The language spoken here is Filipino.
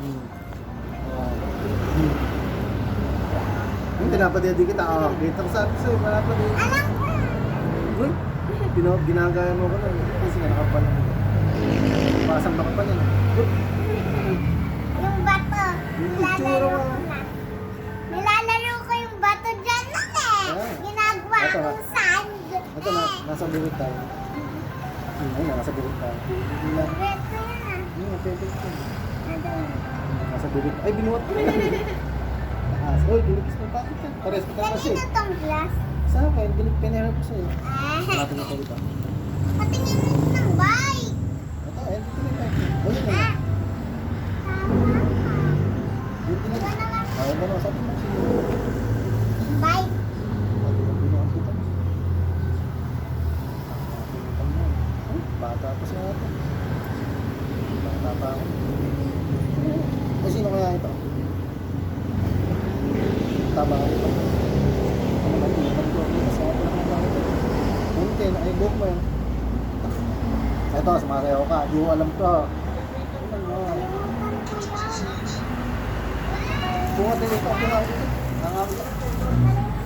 Hmm. Yung pinapadedi kita, kita ko sabi sa'yo, pinapadedi. Alam ko. Uy, ginagaya mo ko na. Kasi nga nakapal lang. Pasang nakapal yan. Yung bato. Yung picture Nilalaro mo. ko na. Nilalaro ko yung bato dyan lang eh. Ah. Ginagawa Ito, kong sand. Ito na, nasa buhit tayo. Ayun, nasa buhit tayo. Beto yan ah. Pwede ito. Ano? Nasa buhit. Ay, binuhat ko. Taas. Uy, ginipis mo bakit yan? Pares pa tayo kasi. Kanino tong glass? Sa akin, pinahirap ko sa'yo. Ah. Natin na dito. Patingin mo ng bike. Ito, dito na tayo. Ayun na. Ah. Dito na. Iba naman. Ayun na, sabi mo siya. Bike. Bata pa siya ito. Bata pa ako. Ay, sino kaya ito? Tama ka ito. Ano ba ito? Kasi ako lang ang ito. Hindi, ay book mo yun. Ito, sumasayaw ka. Di mo alam to. Kalimutan ko yan. Bunga din ito. Bunga din ito. Nangamit. Kalimutan